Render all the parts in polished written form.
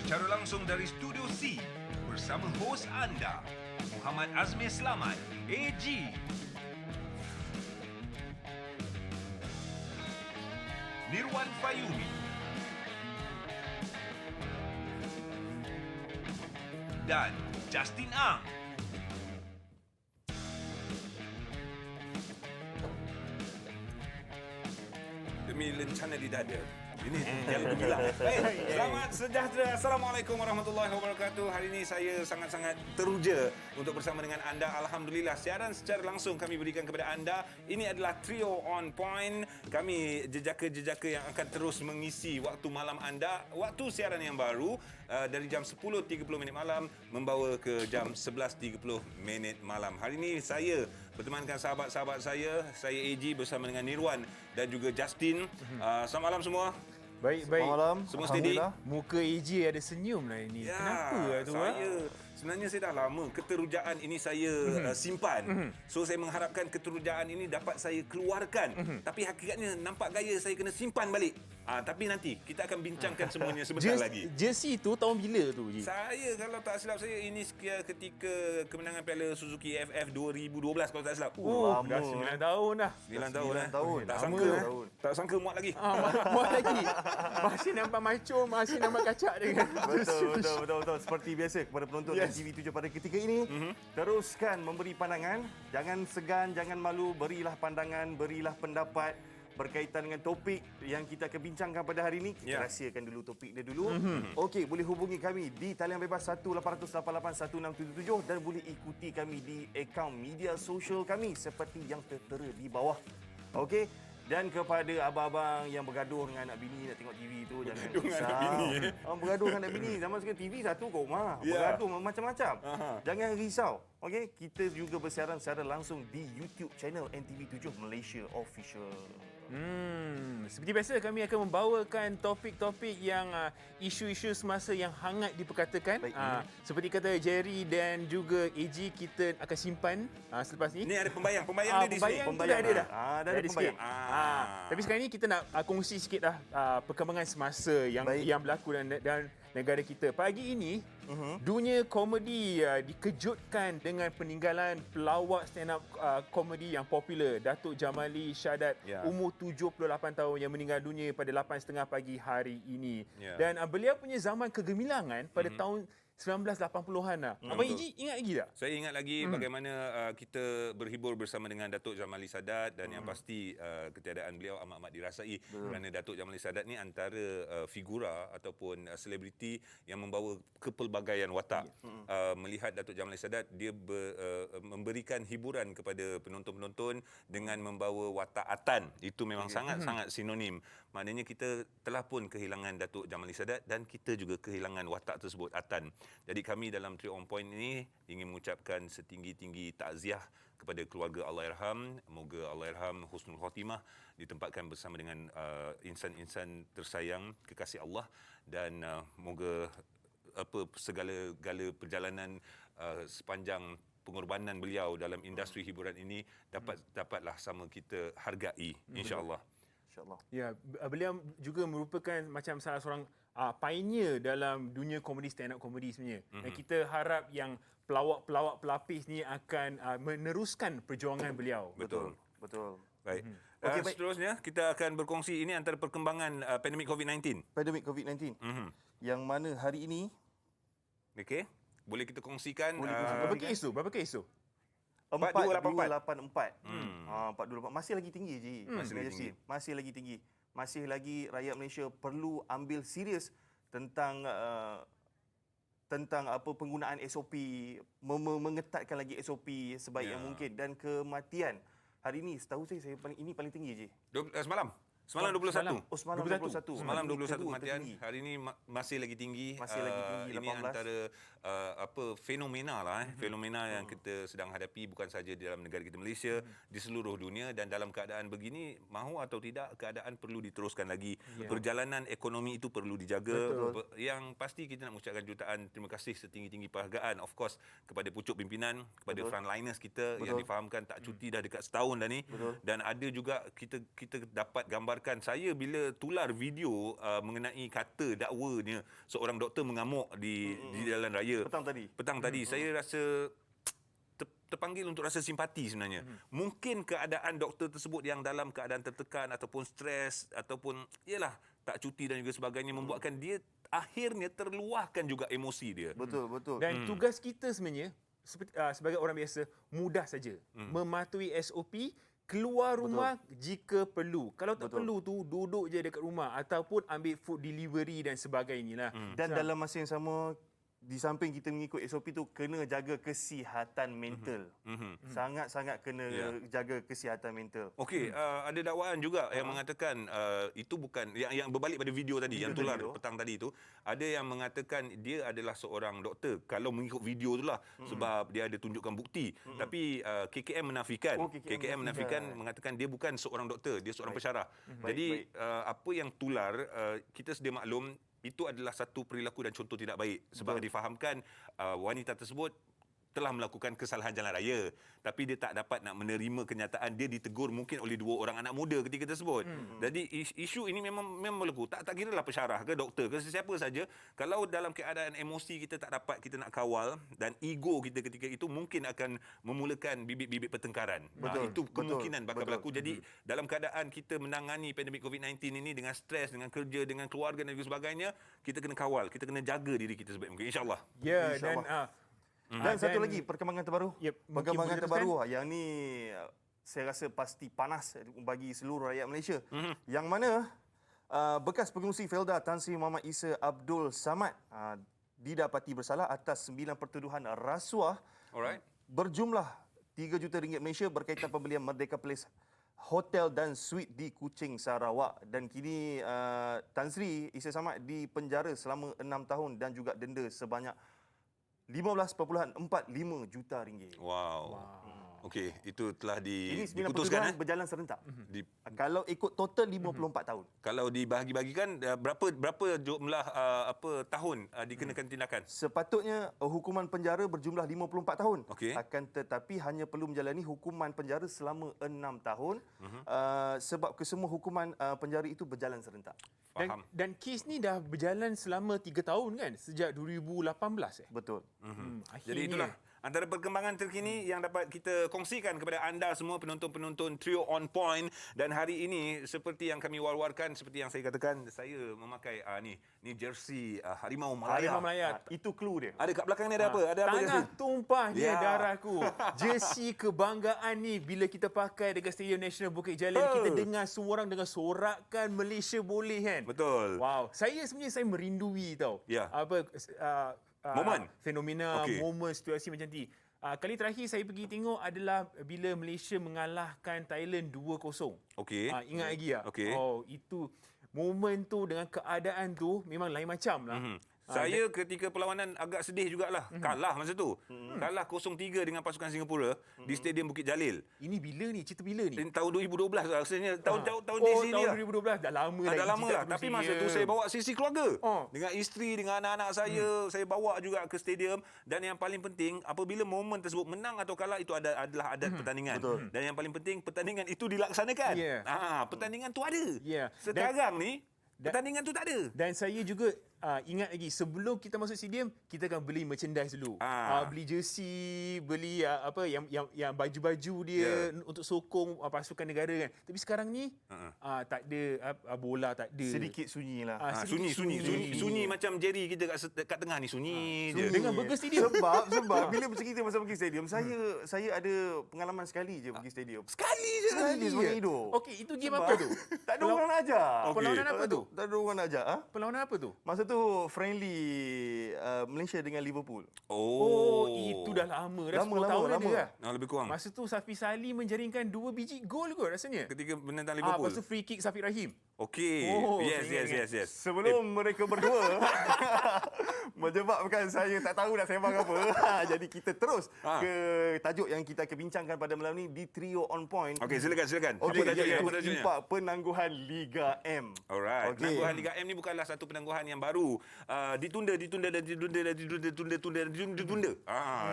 secara langsung dari Studio C bersama hos anda, Muhammad Azmi Selamat, AG. Nirwan Fayumi. Dan Justin Ang. Demi lencana di dada. Ini yang gila. Baik, selamat sejahtera. Assalamualaikum warahmatullahi wabarakatuh. Hari ini saya sangat-sangat teruja untuk bersama dengan anda. Alhamdulillah, siaran secara langsung kami berikan kepada anda. Ini adalah Trio On Point. Kami jejaka-jejaka yang akan terus mengisi waktu malam anda. Waktu siaran yang baru dari jam 10.30 minit malam membawa ke jam 11.30 minit malam. Hari ini saya bertemankan sahabat-sahabat saya AG bersama dengan Nirwan dan juga Justin. Selamat malam semua. Baik. Malam. Semua steady? Muka AJ ada senyum lah ini. Ya, Kenapa lah tu? sebenarnya saya dah lama keterujaan ini saya simpan. So saya mengharapkan keterujaan ini dapat saya keluarkan. Tapi hakikatnya nampak gaya saya kena simpan balik. Tapi nanti kita akan bincangkan semuanya sebentar lagi. Jersey tu tahun bila tu, Ji? Saya kalau tak silap saya ini ketika kemenangan Piala Suzuki FF 2012 kalau tak silap. Dah 9 tahun dah. 9 tahun. Tak Lama sangka. dah. Tak sangka muat lagi. Muat lagi. Masih nampak macho, masih nampak kacak dengan. Betul. Seperti biasa kepada penonton TV7 pada ketika ini, teruskan memberi pandangan. Jangan segan, jangan malu. Berilah pandangan, berilah pendapat berkaitan dengan topik yang kita akan bincangkan pada hari ini. Kita rahsiakan dulu topik dia dulu. Okey, boleh hubungi kami di talian bebas 1-888-1677 dan boleh ikuti kami di akaun media sosial kami seperti yang tertera di bawah. Okey. Dan kepada abang-abang yang bergaduh dengan anak bini nak tengok TV tu, jangan risau. Bergaduh dengan anak bini, zaman sekarang TV satu kat rumah. Bergaduh macam-macam. Jangan risau. Okey, kita juga bersiaran secara langsung di YouTube channel NTV7 Malaysia Official. Seperti biasa kami akan membawakan topik-topik yang isu-isu semasa yang hangat diperkatakan. Seperti kata Jerry dan juga AG, kita akan simpan selepas ni. Ini ada pembayang dia di sini. Pembayang tu dah ada dah. Dah ada sikit. pembayang. Tapi sekarang ni kita nak kongsi sikit dah perkembangan semasa yang berlaku dan negara kita. Pagi ini, dunia komedi dikejutkan dengan peninggalan pelawak stand-up komedi yang popular, Datuk Jamali Shadat, umur 78 tahun, yang meninggal dunia pada 8.30 pagi hari ini. Dan beliau punya zaman kegemilangan pada tahun 1980-an lah. Abang Iji ingat lagi tak? Saya ingat lagi bagaimana kita berhibur bersama dengan Datuk Jamali Sadat dan yang pasti ketiadaan beliau amat-amat dirasai kerana Datuk Jamali Sadat ni antara figura ataupun selebriti yang membawa kepelbagaian watak. Melihat Datuk Jamali Sadat, dia memberikan hiburan kepada penonton-penonton dengan membawa watak atan. Itu memang sangat-sangat sinonim. Maknanya kita telah pun kehilangan Datuk Jamali Sadat dan kita juga kehilangan watak tersebut, atan. Jadi kami dalam Trio On Point ini ingin mengucapkan setinggi-tinggi takziah kepada keluarga Allahyarham. Moga Allahyarham husnul khatimah, ditempatkan bersama dengan insan-insan tersayang kekasih Allah, dan moga segala-gala perjalanan sepanjang pengorbanan beliau dalam industri hiburan ini dapatlah sama kita hargai, insya-Allah. Ya, beliau juga merupakan macam salah seorang pioneer dalam dunia komedi, stand-up komedi sebenarnya. Dan kita harap yang pelawak-pelawak pelapis ni akan meneruskan perjuangan beliau. Betul. Baik. Okey, baik. Seterusnya kita akan berkongsi ini antara perkembangan pandemik COVID-19. Pandemik COVID-19. Yang mana hari ini Okey. Boleh kita kongsikan Berapa kes tu? 4284. 4284 masih lagi tinggi je. Masih lagi tinggi. Masih lagi rakyat Malaysia perlu ambil serius tentang penggunaan SOP, mengetatkan lagi SOP sebaik yang mungkin, dan kematian hari ini setahu saya paling tinggi je. Semalam 21. Semalam 21. Semalam 21 kematian. Hari ini masih lagi tinggi. Ini 18. antara fenomena lah. Fenomena yang kita sedang hadapi bukan saja di dalam negara kita Malaysia, di seluruh dunia. Dan dalam keadaan begini, mahu atau tidak, keadaan perlu diteruskan lagi. Perjalanan ekonomi itu perlu dijaga. Yang pasti kita nak mengucapkan jutaan terima kasih setinggi-tinggi penghargaan, of course, kepada pucuk pimpinan, kepada frontliners kita yang difahamkan tak cuti dah dekat setahun dah ni. Dan ada juga kita dapat gambar war-warkan saya bila tular video mengenai kata dakwanya seorang doktor mengamuk di jalan raya petang tadi saya rasa terpanggil untuk rasa simpati sebenarnya. Mungkin keadaan doktor tersebut yang dalam keadaan tertekan ataupun stres ataupun tak cuti dan juga sebagainya membuatkan dia akhirnya terluahkan juga emosi dia. Betul. Dan tugas kita sebenarnya sebagai orang biasa mudah saja mematuhi SOP, keluar rumah jika perlu. Kalau tak perlu tu duduk je dekat rumah ataupun ambil food delivery dan sebagainya lah. Dan dalam masa yang sama, di samping kita mengikut SOP tu, kena jaga kesihatan mental. Sangat-sangat kena jaga kesihatan mental. Okey, ada dakwaan juga yang mengatakan itu bukan yang berbalik pada video tadi yang tular petang tadi itu, ada yang mengatakan dia adalah seorang doktor kalau mengikut video itulah sebab dia ada tunjukkan bukti. Tapi KKM menafikan. KKM menafikan mengatakan dia bukan seorang doktor, dia seorang pensyarah. Jadi apa yang tular kita sedia maklum itu adalah satu perilaku dan contoh tidak baik sebab difahamkan wanita tersebut telah melakukan kesalahan jalan raya tapi dia tak dapat nak menerima kenyataan dia ditegur mungkin oleh dua orang anak muda ketika tersebut. Jadi isu ini memang berlaku. Tak kiralah pensyarah ke doktor ke sesiapa saja, kalau dalam keadaan emosi kita tak dapat kita nak kawal dan ego kita ketika itu mungkin akan memulakan bibit-bibit pertengkaran. Itu kemungkinan bakal berlaku. Jadi dalam keadaan kita menangani pandemik COVID-19 ini dengan stres, dengan kerja, dengan keluarga dan juga sebagainya, kita kena kawal, kita kena jaga diri kita sebaik mungkin, insya-Allah. Ya, dan dan satu lagi perkembangan terbaru. Perkembangan terbaru yang ni saya rasa pasti panas bagi seluruh rakyat Malaysia. Yang mana bekas pengerusi Felda Tan Sri Muhammad Isa Abdul Samad didapati bersalah atas 9 pertuduhan rasuah berjumlah RM3 juta Malaysia berkaitan pembelian Merdeka Place hotel dan suite di Kuching, Sarawak. Dan kini Tan Sri Isa Samad dipenjara selama 6 tahun dan juga denda sebanyak RM15.45 juta. Wow. Okey, itu telah ini 9 diputuskan berjalan serentak. Kalau ikut total 54 tahun. Kalau dibahagi-bagikan berapa jumlah tahun dikenakan tindakan? Sepatutnya hukuman penjara berjumlah 54 tahun. Okey. Akan tetapi hanya perlu menjalani hukuman penjara selama 6 tahun sebab kesemua hukuman penjara itu berjalan serentak. Faham. Dan kes ni dah berjalan selama 3 tahun kan? Sejak 2018 Betul. Jadi itulah antara perkembangan terkini yang dapat kita kongsikan kepada anda semua penonton-penonton Trio On Point. Dan hari ini seperti yang kami war-warkan, seperti yang saya katakan, saya memakai ni jersey Harimau Malaya. Itu clue dia. Ada kat belakang ni ada apa? Ada apa Tanah jersey? tumpahnya darahku. Jersey kebanggaan ni bila kita pakai dekat Stadium Nasional Bukit Jalil, kita dengar semua orang dengan sorakan Malaysia boleh kan? Betul. Wow. Saya merindui tau. Ya. Momen fenomena, momen situasi macam ni. Kali terakhir saya pergi tengok adalah bila Malaysia mengalahkan Thailand 2-0. Okey. Ingat lagi tak? Okey. Oh, itu momen tu dengan keadaan tu memang lain macam lah. Saya ketika perlawanan agak sedih jugalah. Kalah masa tu. Kalah 0-3 dengan pasukan Singapura di Stadium Bukit Jalil. Ini bila ni? Cerita bila ni? Tahun 2012 lah rasanya. Tahun tahun DC ni lah. 2012 dah lama lah. Dah lama lah. Tapi masa tu saya bawa sisi keluarga. Dengan isteri, dengan anak-anak saya. Saya bawa juga ke stadium. Dan yang paling penting, apabila momen tersebut menang atau kalah, itu adalah adat pertandingan. Dan yang paling penting, pertandingan itu dilaksanakan. Pertandingan tu ada. Sekarang ni, pertandingan tu tak ada. Dan saya juga ingat lagi sebelum kita masuk stadium, kita akan beli merchandise dulu. Beli jersey, beli yang baju-baju dia untuk sokong pasukan negara kan. Tapi sekarang ni tak ada bola, tak ada. Sedikit sunyi lah. Sunyi macam Jerry kita kat tengah ni, sunyi je. Dengan burger stadium. Sebab bila bercerita pasal pergi stadium, saya ada pengalaman sekali je pergi stadium. Sekali je. Seumur hidup. Okey, itu game apa tu? Tak ada orang nak ajar. Perlawanan apa tu? Tak ada orang nak ajar. Perlawanan apa tu? Masa tu friendly Malaysia dengan Liverpool. Oh, itu dah lama. Dah 10 tahun dah. Lebih kurang. Masa tu Safi Salih menjaringkan 2 biji gol kot rasanya. Ketika menentang Liverpool. Lepas tu free kick Safiq Rahim. Okey. Yes. Sebelum mereka berdua menyebabkan saya tak tahu nak sembang apa. Jadi kita terus ke tajuk yang kita akan bincangkan pada malam ni di Trio On Point. Okey, silakan. Okey, Apa tajuknya? impak penangguhan Liga M. Alright. Penangguhan Liga M ni bukanlah satu penangguhan yang baru baru ditunda.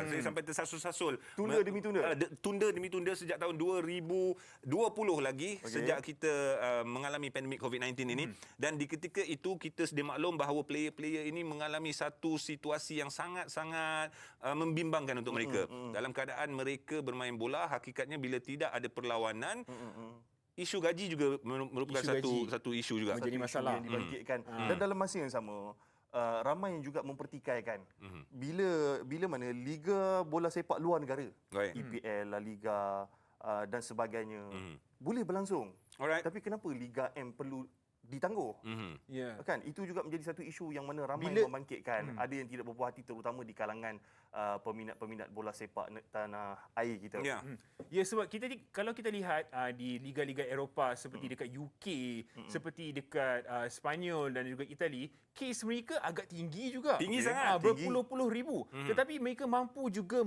Saya sampai tersasul-sasul. Tunda demi tunda? Tunda demi tunda sejak tahun 2020 lagi, sejak kita mengalami pandemik COVID-19 ini. Dan di ketika itu kita sedia maklum bahawa player-player ini mengalami satu situasi yang sangat-sangat membimbangkan untuk mereka. Dalam keadaan mereka bermain bola, hakikatnya bila tidak ada perlawanan, isu gaji juga merupakan satu isu juga. Menjadi masalah. Yang dibangkitkan. Dan dalam masa yang sama, ramai yang juga mempertikaikan bila mana liga bola sepak luar negara, Right. EPL, La Liga dan sebagainya boleh berlangsung. Alright. Tapi kenapa Liga M perlu ditangguh? Ya. Kan itu juga menjadi satu isu yang mana ramai Bila- membangkitkan. Ada yang tidak berpuas hati terutama di kalangan peminat-peminat bola sepak tanah air kita. Ya. Ya, sebab kalau kita lihat di liga-liga Eropah seperti dekat UK, seperti dekat Sepanyol dan juga Itali, kes mereka agak tinggi juga. Tinggi sangat, Berpuluh-puluh ribu. Tetapi mereka mampu juga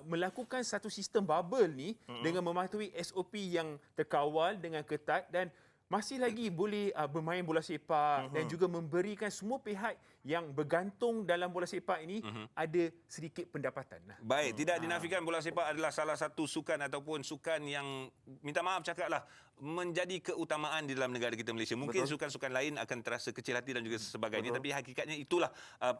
melakukan satu sistem bubble ni dengan mematuhi SOP yang terkawal dengan ketat dan masih lagi boleh bermain bola sepak dan juga memberikan semua pihak yang bergantung dalam bola sepak ini ada sedikit pendapatan. Baik, tidak dinafikan bola sepak adalah salah satu sukan ataupun sukan yang, minta maaf cakaplah, menjadi keutamaan di dalam negara kita Malaysia. Mungkin sukan-sukan lain akan terasa kecil hati dan juga sebagainya. Tapi hakikatnya itulah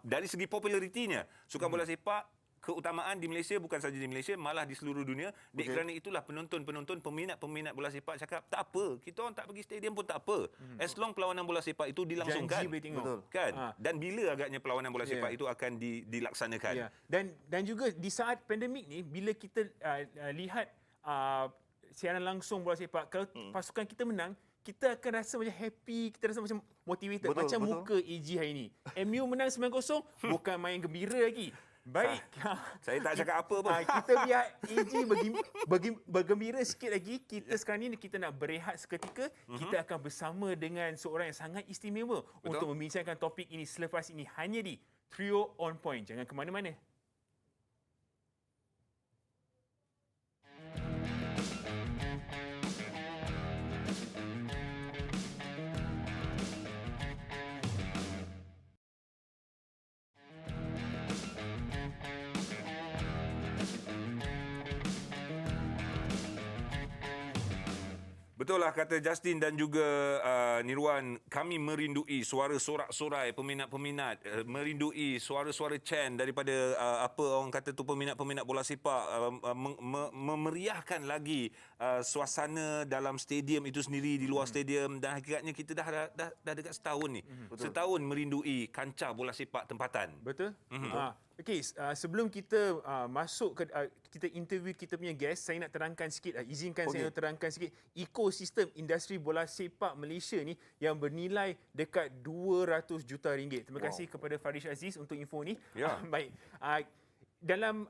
dari segi popularitinya, sukan bola sepak keutamaan di Malaysia, bukan saja di Malaysia, malah di seluruh dunia. Kerana itulah penonton-penonton, peminat-peminat bola sepak cakap, tak apa, kita orang tak pergi stadium pun tak apa. As long perlawanan bola sepak itu dilangsungkan. Janji boleh tengok. Betul. Kan? Dan bila agaknya perlawanan bola sepak itu akan dilaksanakan? Ya. Dan juga di saat pandemik ni, bila kita lihat siaran langsung bola sepak, kalau pasukan kita menang, kita akan rasa macam happy, kita rasa macam motivated. Betul, macam betul. muka AG hari ni. MU menang 9-0, bukan main gembira lagi. Baik. Saya tak cakap apa pun. Kita biar AG bergembira sikit lagi. Kita sekarang ni kita nak berehat seketika. Kita akan bersama dengan seorang yang sangat istimewa untuk membincangkan topik ini selepas ini hanya di Trio On Point. Jangan ke mana-mana. Betul lah kata Justin dan juga Nirwan, kami merindui suara sorak-sorai peminat-peminat, merindui suara-suara chant daripada apa orang kata tu peminat-peminat bola sepak, memeriahkan lagi suasana dalam stadium itu sendiri, di luar stadium, dan hakikatnya kita dah dekat setahun ni. Setahun merindui kancah bola sepak tempatan. Betul? Okey, sebelum kita masuk ke kita interview kita punya guest, saya nak terangkan sikit, izinkan saya nak terangkan sikit ekosistem industri bola sepak Malaysia ni yang bernilai dekat 200 juta ringgit. Terima kasih kepada Farish Aziz untuk info ni. Ya. Baik. Dalam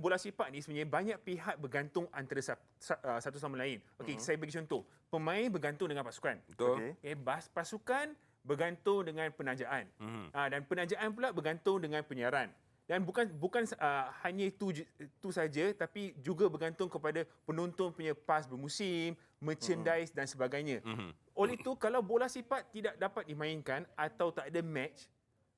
bola sepak ni sebenarnya banyak pihak bergantung antara satu sama lain. Okey, saya bagi contoh. Pemain bergantung dengan pasukan. Betul. Okay, pasukan bergantung dengan penajaan. Dan penajaan pula bergantung dengan penyiaran. Dan bukan hanya itu saja, tapi juga bergantung kepada penonton punya pas bermusim, merchandise dan sebagainya. Oleh itu, kalau bola sepak tidak dapat dimainkan atau tak ada match,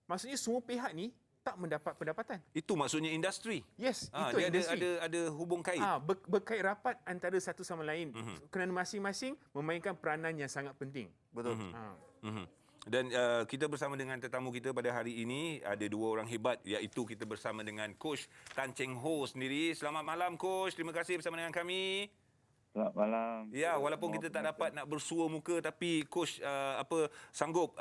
maksudnya semua pihak ni tak mendapat pendapatan. Itu maksudnya industri. Yes, itu dia industri. ada hubung kait. Berkait rapat antara satu sama lain. Kerana masing-masing memainkan peranan yang sangat penting. Betul. Dan kita bersama dengan tetamu kita pada hari ini, ada dua orang hebat, iaitu kita bersama dengan Coach Tan Cheng Ho sendiri. Selamat malam Coach, terima kasih bersama dengan kami. Selamat malam. Ya, walaupun kita tak dapat nak bersua muka, tapi Coach sanggup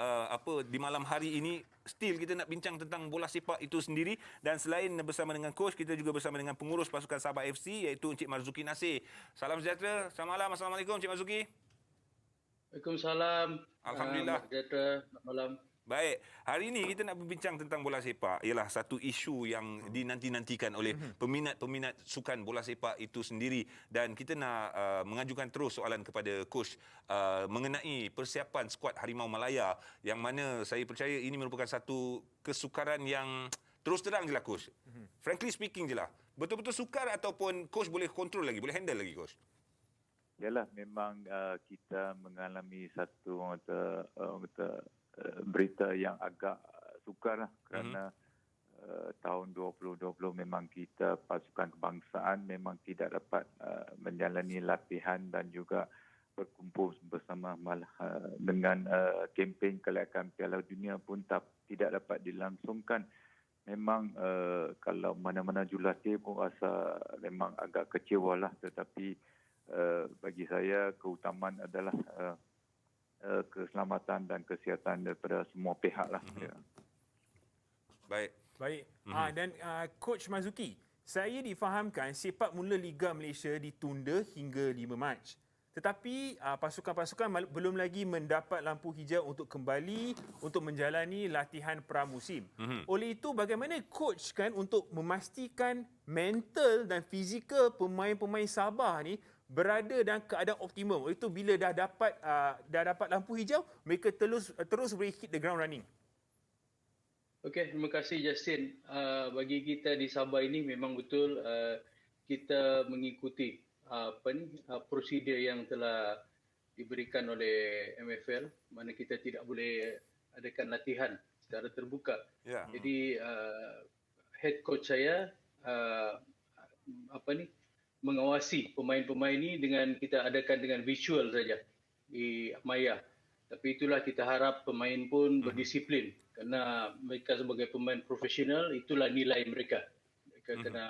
di malam hari ini still kita nak bincang tentang bola sepak itu sendiri. Dan selain bersama dengan Coach, kita juga bersama dengan pengurus pasukan Sabah FC, iaitu Encik Marzuki Nasir. Salam sejahtera. Selamat malam. Assalamualaikum Encik Marzuki. Waalaikumsalam. Alhamdulillah. Selamat malam. Baik, hari ini kita nak berbincang tentang bola sepak. Ialah satu isu yang dinanti-nantikan oleh peminat-peminat sukan bola sepak itu sendiri. Dan kita nak mengajukan terus soalan kepada Coach mengenai persiapan skuad Harimau Malaya, yang mana saya percaya ini merupakan satu kesukaran yang terus terang je lah Coach. Frankly speaking je lah. Betul-betul sukar ataupun Coach boleh kontrol lagi, boleh handle lagi Coach? Yalah, memang kita mengalami satu orang kata berita yang agak sukar lah, kerana tahun 2020 memang kita pasukan kebangsaan memang tidak dapat menjalani latihan dan juga berkumpul bersama, malah dengan kempen kelayakan Piala Dunia pun tidak dapat dilangsungkan. Memang kalau mana-mana jurulatih pun rasa memang agak kecewa lah, tetapi bagi saya keutamaan adalah keselamatan dan kesihatan daripada semua pihak lah. Ya. Baik. Dan Coach Marzuki, saya difahamkan sepak mula Liga Malaysia ditunda hingga 5 Mac. Tetapi pasukan-pasukan belum lagi mendapat lampu hijau untuk kembali untuk menjalani latihan pramusim. Oleh itu, bagaimana coach kan untuk memastikan mental dan fizikal pemain-pemain Sabah ni berada dalam keadaan optimum. Oleh itu, bila dah dapat lampu hijau, mereka terus boleh hit the ground running. Okey, terima kasih Justin. Bagi kita di Sabah ini memang betul kita mengikuti prosedur yang telah diberikan oleh MFL, mana kita tidak boleh adakan latihan secara terbuka. Ya. Jadi head coach saya mengawasi pemain-pemain ini dengan kita adakan dengan visual saja di Maya. Tapi itulah kita harap pemain pun berdisiplin, kerana mereka sebagai pemain profesional, itulah nilai mereka. Mereka kena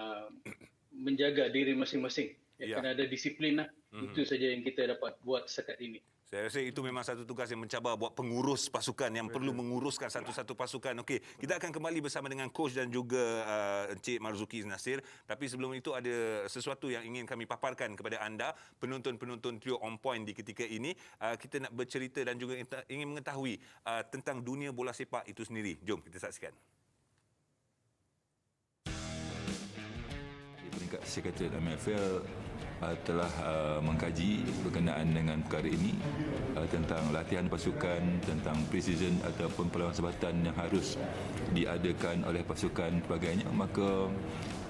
menjaga diri masing-masing. Kena ada disiplin lah. Itu saja yang kita dapat buat setakat ini. Saya rasa itu memang satu tugas yang mencabar buat pengurus pasukan yang perlu menguruskan satu-satu pasukan. Okey, kita akan kembali bersama dengan coach dan juga Encik Marzuki Nasir. Tapi sebelum itu ada sesuatu yang ingin kami paparkan kepada anda, penonton-penonton Trio On Point di ketika ini. Kita nak bercerita dan juga ingin mengetahui tentang dunia bola sepak itu sendiri. Jom kita saksikan. Di peringkat Sekretariat MFL telah mengkaji berkenaan dengan perkara ini, tentang latihan pasukan, tentang pre-season ataupun perlawanan sebatan yang harus diadakan oleh pasukan sebagainya. Maka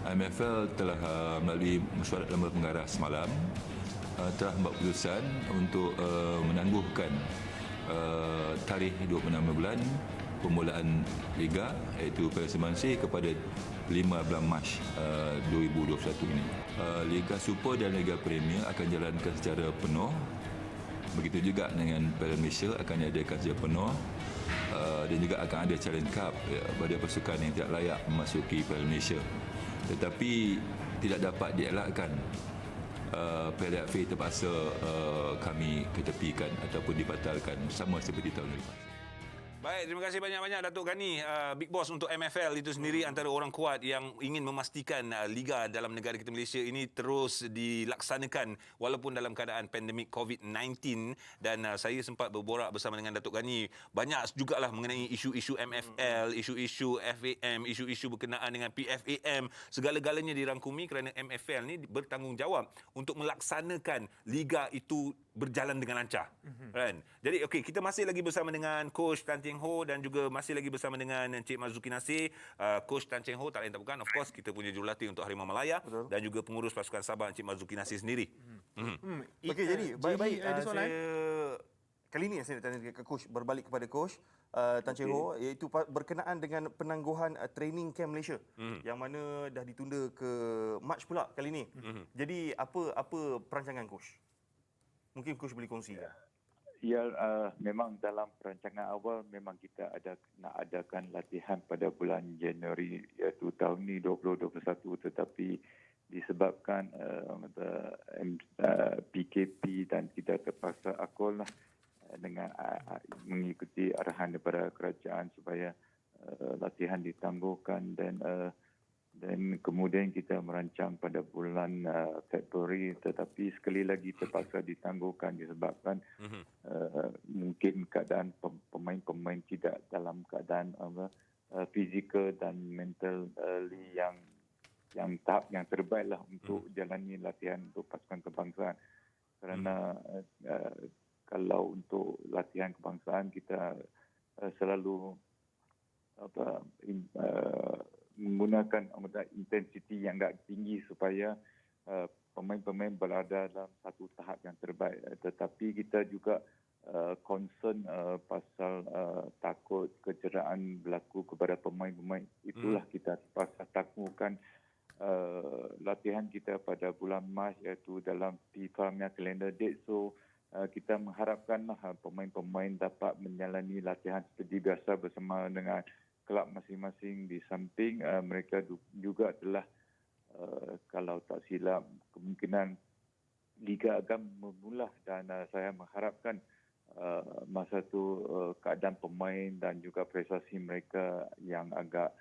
MFL telah melalui mesyuarat Lembaga Pengarah semalam telah membuat keputusan untuk menangguhkan tarikh 26 bulan permulaan Liga, iaitu Piala Sembangsi, kepada 15 Mac 2021 ini. Liga Super dan Liga Premier akan jalankan secara penuh. Begitu juga dengan Piala Malaysia akan diadakan secara penuh. Dan juga akan ada Challenge Cup pada pasukan yang tidak layak memasuki Piala Malaysia. Tetapi tidak dapat dielakkan. Piala FA terpaksa kami ketepikan ataupun dibatalkan sama seperti tahun lepas. Baik, terima kasih banyak-banyak Datuk Ghani, Big Boss untuk MFL itu sendiri, antara orang kuat yang ingin memastikan Liga dalam negara kita Malaysia ini terus dilaksanakan walaupun dalam keadaan pandemik COVID-19. Dan saya sempat berborak bersama dengan Datuk Ghani banyak jugalah mengenai isu-isu MFL, isu-isu FAM, isu-isu berkenaan dengan PFAM. Segala-galanya dirangkumi kerana MFL ni bertanggungjawab untuk melaksanakan Liga itu berjalan dengan lancar. Kan? Jadi okey, kita masih lagi bersama dengan Coach Tan Cheng Ho dan juga masih lagi bersama dengan Encik Marzuki Nasir. Coach Tan Cheng Ho tak lain tak bukan, of course kita punya jurulatih untuk Harimau Malaya. Betul. Dan juga pengurus pasukan Sabah Encik Marzuki Nasir sendiri. Okey, jadi baik-baik ada soalan. Kali ini saya nak tanya ke coach, berbalik kepada coach Tan Cheng Ho, iaitu berkenaan dengan penangguhan training camp Malaysia yang mana dah ditunda ke Mac pula kali ini. Jadi apa perancangan coach? Mungkin coach boleh kongsi. Ya, memang dalam perancangan awal memang kita nak adakan latihan pada bulan Januari, iaitu tahun ni 2021, tetapi disebabkan PKP dan kita terpaksa akul lah dengan mengikuti arahan daripada kerajaan supaya latihan ditangguhkan, dan kemudian kita merancang pada bulan Februari, tetapi sekali lagi terpaksa ditangguhkan disebabkan mungkin keadaan pemain-pemain tidak dalam keadaan fizikal dan mental yang tahap yang terbaik lah untuk jalani latihan untuk pasukan kebangsaan. Kerana kalau untuk latihan kebangsaan kita selalu menggunakan intensiti yang agak tinggi supaya pemain-pemain berada dalam satu tahap yang terbaik. Tetapi kita juga concern pasal takut kecederaan berlaku kepada pemain-pemain. Itulah kita terpaksa takutkan latihan kita pada bulan Mac iaitu dalam FIFA punya calendar date. So kita mengharapkan pemain-pemain dapat menjalani latihan seperti biasa bersama dengan kelab masing-masing. Di samping mereka juga telah kalau tak silap kemungkinan Liga akan bermula dan saya mengharapkan masa tu keadaan pemain dan juga prestasi mereka yang agak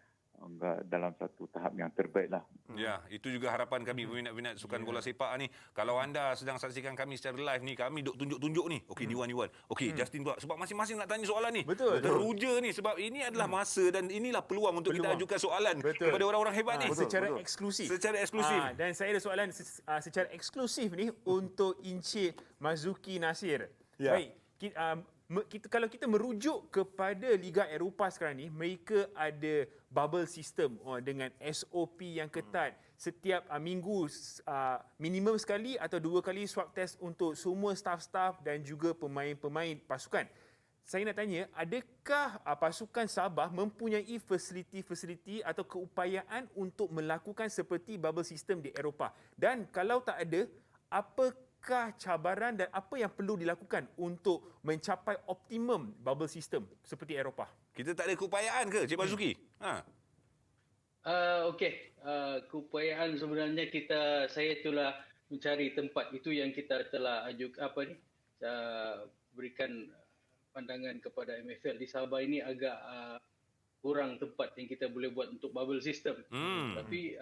dalam satu tahap yang terbaik lah. Ya, itu juga harapan kami peminat-peminat sukan bola sepak ni. Kalau anda sedang saksikan kami secara live ni, kami duk tunjuk-tunjuk ni. Okey, ni Wan. Okey, Justin pula. Sebab masing-masing nak tanya soalan ni. Betul. Teruja ni sebab ini adalah masa dan inilah peluang untuk kita ajukan soalan kepada orang-orang hebat ni. Secara eksklusif. Secara eksklusif. Dan saya ada soalan secara eksklusif ni untuk Encik Mazuki Nasir. Ya. Baik, kalau kita merujuk kepada Liga Eropah sekarang ni, mereka ada bubble system dengan SOP yang ketat. Setiap minggu minimum sekali atau 2 kali swab test untuk semua staff-staff dan juga pemain-pemain pasukan. Saya nak tanya, adakah pasukan Sabah mempunyai fasiliti-fasiliti atau keupayaan untuk melakukan seperti bubble system di Eropah? Dan kalau tak ada, apakah cabaran dan apa yang perlu dilakukan untuk mencapai optimum bubble system seperti Eropah? Kita tak ada keupayaan ke, Cik Bazuki? Okey, keupayaan sebenarnya saya telah mencari tempat itu yang kita telah berikan pandangan kepada MFL di Sabah ini agak kurang tempat yang kita boleh buat untuk bubble system. Tapi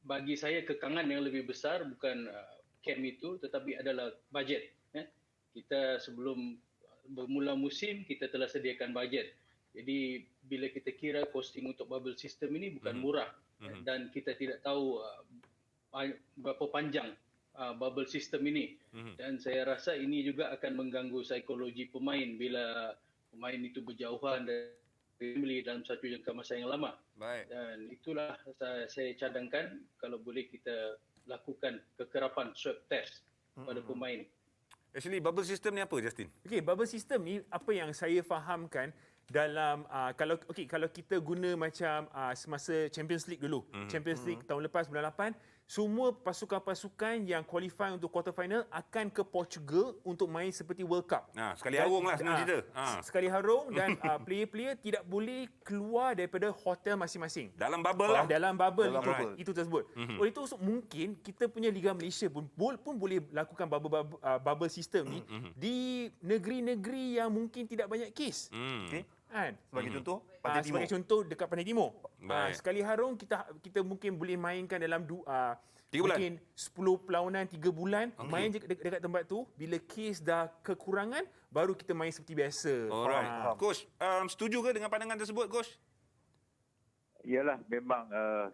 bagi saya kekangan yang lebih besar bukan camp itu tetapi adalah bajet. Kita sebelum bermula musim kita telah sediakan bajet. Jadi bila kita kira costing untuk bubble system ini bukan murah dan kita tidak tahu berapa panjang bubble system ini dan saya rasa ini juga akan mengganggu psikologi pemain bila pemain itu berjauhan dari family dalam satu jangka masa yang lama. Baik. Dan itulah saya cadangkan kalau boleh kita lakukan kekerapan swab test pada pemain. Actually, bubble system ni apa, Justin? Okey, bubble system ni apa yang saya fahamkan dalam kalau kita guna macam semasa Champions League dulu. Champions League tahun lepas bulan 8, semua pasukan-pasukan yang qualify untuk quarter final akan ke Portugal untuk main seperti World Cup. Sekali harung lah senang cerita. Sekali harung dan player-player tidak boleh keluar daripada hotel masing-masing. Dalam bubble lah. Dalam bubble Dalam itu tersebut. Oleh itu mungkin kita punya Liga Malaysia pun boleh lakukan bubble system ni di negeri-negeri yang mungkin tidak banyak kes. Okey. Kan? Sebagai contoh, Pantai Timur. Sebagai contoh dekat Pantai Timur. Baik. Sekali harung kita mungkin boleh mainkan dalam 3 bulan. mungkin 10 perlawanan 3 bulan. Main dekat tempat tu. Bila kes dah kekurangan, baru kita main seperti biasa. Alright. Coach, setuju ke dengan pandangan tersebut, Coach? Ialah memang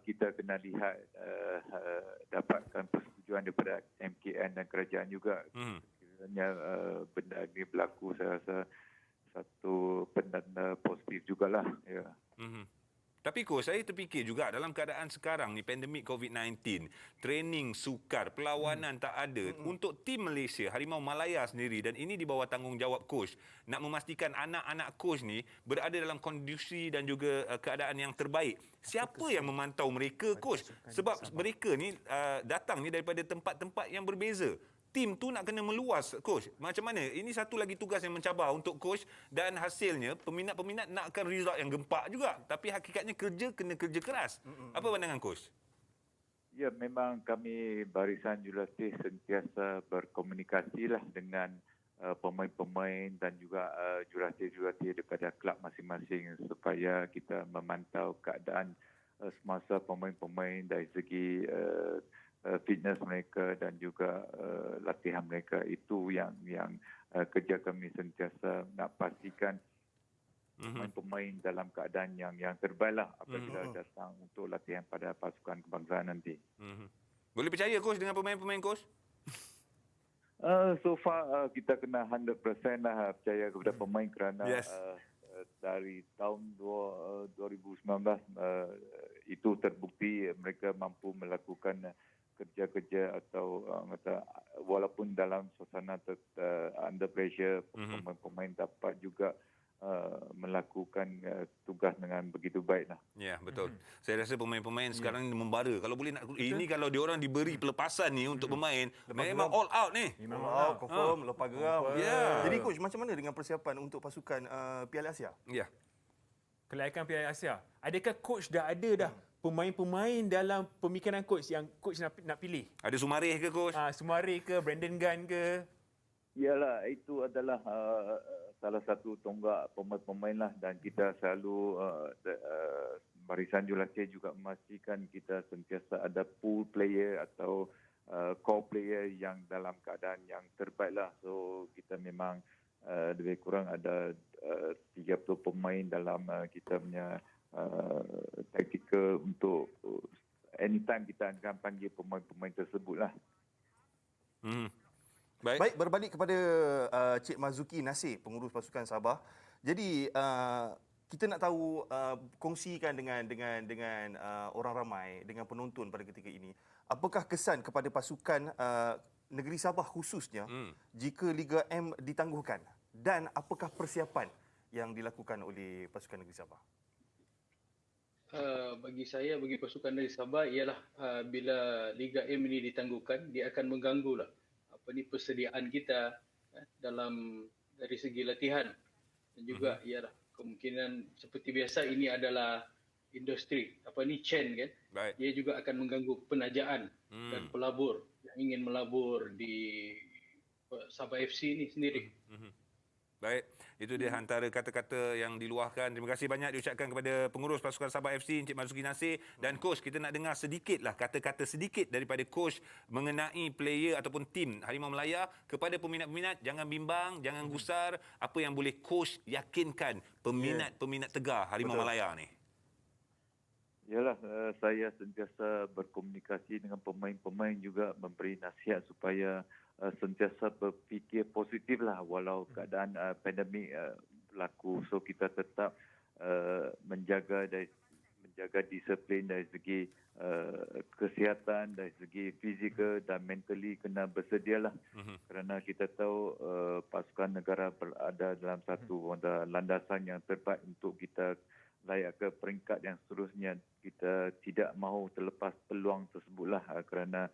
kita kena lihat dapatkan persetujuan daripada MKN dan kerajaan juga. Kiranya benda ini berlaku, saya rasa satu pendanda positif jugalah. Ya. Tapi Coach, saya terfikir juga dalam keadaan sekarang ni pandemik COVID-19, training sukar, perlawanan tak ada. Untuk tim Malaysia, Harimau Malaya sendiri dan ini di bawah tanggungjawab Coach nak memastikan anak-anak Coach ni berada dalam kondisi dan juga keadaan yang terbaik. Siapa yang memantau mereka, Coach? Sebab mereka ni datang ni daripada tempat-tempat yang berbeza. Tim tu nak kena meluas, Coach. Macam mana? Ini satu lagi tugas yang mencabar untuk Coach dan hasilnya peminat-peminat nakkan result yang gempak juga. Tapi hakikatnya kerja kena kerja keras. Apa pandangan Coach? Ya, memang kami barisan jurulatih sentiasa berkomunikasilah dengan pemain-pemain dan juga jurulatih-jurulatih daripada kelab masing-masing supaya kita memantau keadaan semasa pemain-pemain dari segi fitness mereka dan juga latihan mereka. Itu yang kerja kami sentiasa nak pastikan pemain-pemain dalam keadaan yang terbaik lah apabila datang untuk latihan pada pasukan kebangsaan nanti. Boleh percaya Coach dengan pemain-pemain Coach? So far kita kena 100% lah percaya kepada pemain kerana dari tahun 2019 itu terbukti mereka mampu melakukan kerja-kerja atau walaupun dalam suasana under pressure, pemain-pemain dapat juga melakukan tugas dengan begitu baik lah. Ya, betul. Saya rasa pemain-pemain sekarang ni membara. Kalau boleh nak ini kalau diorang diberi pelepasan ni untuk bermain, memang all out ni. Memang out, confirm, lepas geram. Ya. Jadi coach, macam mana dengan persiapan untuk pasukan Piala Asia? Ya. Kelayakan Piala Asia. Adakah coach dah ada dah pemain-pemain dalam pemikiran coach yang coach nak pilih? Ada Sumarih ke coach? Sumari ke, Brandon Gunn ke? Yalah, itu adalah salah satu tonggak pemain-pemain lah, dan kita selalu barisan jurulatih juga memastikan kita sentiasa ada pool player atau core player yang dalam keadaan yang terbaik lah. So kita memang lebih kurang ada 30 pemain dalam kita punya tactical untuk anytime kita akan panggil pemain-pemain tersebut lah. Baik, berbalik kepada Cik Marzuki Nasir, pengurus pasukan Sabah. Jadi kita nak tahu, kongsikan dengan orang ramai, dengan penonton pada ketika ini, apakah kesan kepada pasukan negeri Sabah khususnya jika Liga M ditangguhkan, dan apakah persiapan yang dilakukan oleh pasukan negeri Sabah? Bagi saya, bagi pasukan dari Sabah ialah bila Liga M ini ditangguhkan, dia akan mengganggu persediaan kita dalam dari segi latihan, dan juga ialah kemungkinan seperti biasa ini adalah industri chain kan. Baik. Dia juga akan mengganggu penajaan dan pelabur yang ingin melabur di Sabah FC ini sendiri. Baik, itu dia antara kata-kata yang diluahkan. Terima kasih banyak diucapkan kepada pengurus pasukan Sabah FC, Encik Marzuki Nasir. Dan coach, kita nak dengar sedikitlah kata-kata sedikit daripada coach mengenai player ataupun tim Harimau Melaya kepada peminat-peminat. Jangan bimbang, jangan gusar. Apa yang boleh coach yakinkan peminat-peminat tegar Harimau Melaya ni? Yalah, saya sentiasa berkomunikasi dengan pemain-pemain, juga memberi nasihat supaya sentiasa berfikir positif lah walau keadaan pandemik berlaku. So kita tetap menjaga disiplin dari segi kesihatan, dari segi fizikal dan mentally kena bersedialah. Kerana kita tahu pasukan negara berada dalam satu landasan yang terbaik untuk kita layak ke peringkat yang seterusnya. Kita tidak mahu terlepas peluang tersebutlah, kerana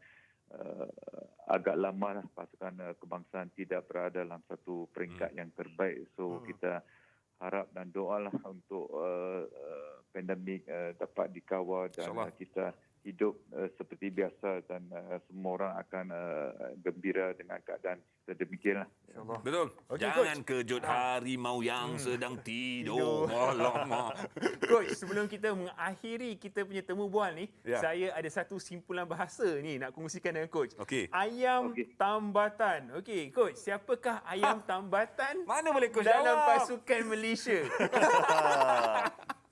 agak lama lah pasukan kebangsaan tidak berada dalam satu peringkat yang terbaik. So kita harap dan doalah untuk pandemik dapat dikawal dan kita hidup seperti biasa, dan semua orang akan gembira dengan keadaan sedemikianlah. Betul. Okey, Jangan kejut harimau yang sedang tidur. Alamak. Coach, sebelum kita mengakhiri kita punya temu bual ni, saya ada satu simpulan bahasa ni nak kongsikan dengan coach. Okey. Ayam tambatan. Okey, coach, siapakah ayam tambatan Mana boleh coach dalam jawab? pasukan Malaysia?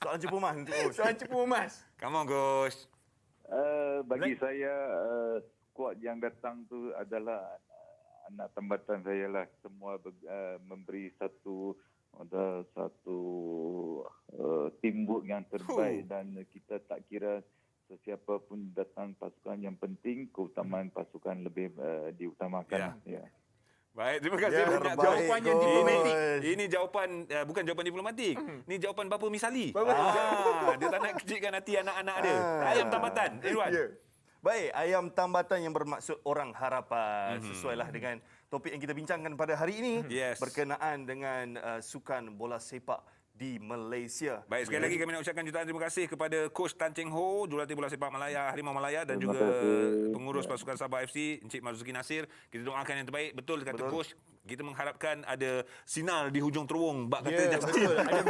Soalan cepu emas untuk coach. Soalan cepu emas. Come on coach. Bagi saya, skuad yang datang tu adalah anak tambatan saya lah. Semua memberi satu teamwork yang terbaik, dan kita tak kira sesiapa pun datang pasukan, yang penting keutamaan pasukan lebih diutamakan. Ya. Baik, terima kasih Ya, banyak. terbaik, Jawapannya coach. diplomatik. Ini jawapan bukan jawapan diplomatik. Ini jawapan bapa misali. Dia tak nak kecilkan hati anak-anak dia. Ayam tambatan. Irwan. Baik, ayam tambatan yang bermaksud orang harapan. Sesuailah dengan topik yang kita bincangkan pada hari ini. Yes. Berkenaan dengan sukan bola sepak di Malaysia. Baik, sekali lagi kami nak ucapkan jutaan terima kasih kepada Coach Tan Cheng Ho, jurulatih bola sepak Malaya, Harimau Malaya, dan Terima juga kasih. pengurus pasukan Sabah FC, Encik Marzuki Nasir. Kita doakan yang terbaik. Betul kata Coach, kita mengharapkan ada sinar di hujung terowong. Bak kata Ya, Justin. betul. Ada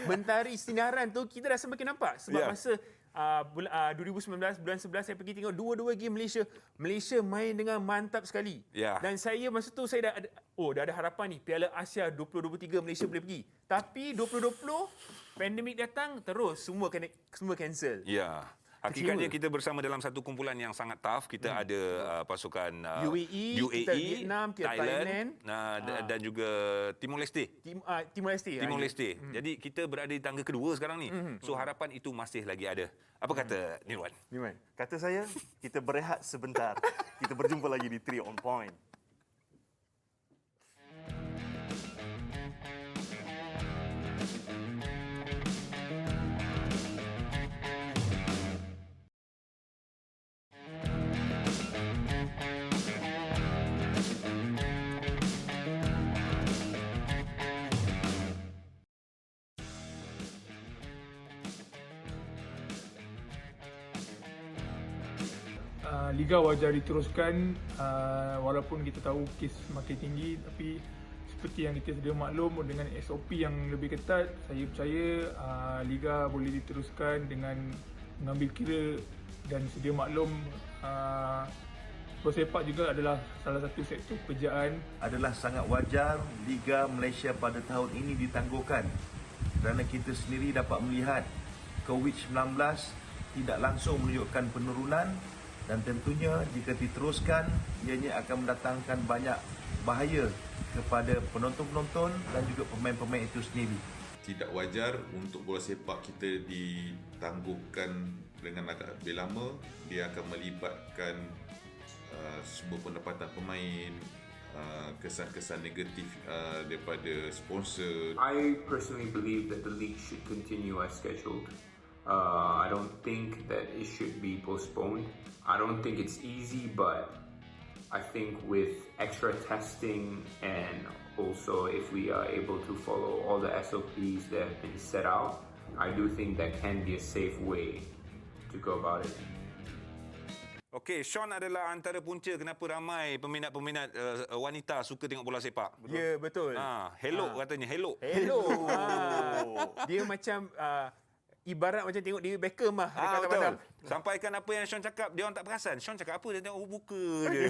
mentari sinaran tu kita dah semakin nampak. Sebab masa 2019 bulan 11 saya pergi tengok dua-dua game Malaysia. Malaysia main dengan mantap sekali. Ya. Dan saya masa tu saya dah ada harapan ni Piala Asia 2023 Malaysia boleh pergi. Tapi 2020 pandemik datang terus semua cancel. Ya. Hakikatnya kita bersama dalam satu kumpulan yang sangat tough. Kita ada pasukan UAE, kita Vietnam, kita Thailand, dan juga Timor Leste. Timor Leste. Timor Leste. Jadi kita berada di tangga kedua sekarang ni. So harapan itu masih lagi ada. Apa kata Nirwan? Kata saya, kita berehat sebentar. Kita berjumpa lagi di 3 on Point. Liga wajar diteruskan walaupun kita tahu kes makin tinggi, tapi seperti yang kita sedia maklum dengan SOP yang lebih ketat, saya percaya Liga boleh diteruskan dengan mengambil kira dan sedia maklum bola sepak juga adalah salah satu sektor pekerjaan. Adalah sangat wajar Liga Malaysia pada tahun ini ditangguhkan kerana kita sendiri dapat melihat COVID-19 tidak langsung menunjukkan penurunan dan tentunya jika diteruskan ianya akan mendatangkan banyak bahaya kepada penonton-penonton dan juga pemain-pemain itu sendiri. Tidak wajar untuk bola sepak kita ditangguhkan dengan agak lebih lama. Dia akan melibatkan semua pendapatan pemain, kesan-kesan negatif daripada sponsor. I personally believe that the league should continue as scheduled. I don't think that it should be postponed. I don't think it's easy, but I think with extra testing and also if we are able to follow all the SOPs that have been set out, I do think that can be a safe way to go about it. Okey, Sean adalah antara punca kenapa ramai peminat-peminat wanita suka tengok bola sepak. Ya, betul. Hello katanya, hello. Dia macam ibarat macam tengok David Beckham lah dekat betul. padang. Sampaikan apa yang Sean cakap, dia orang tak perasan. Sean cakap apa, dia tengok buka je.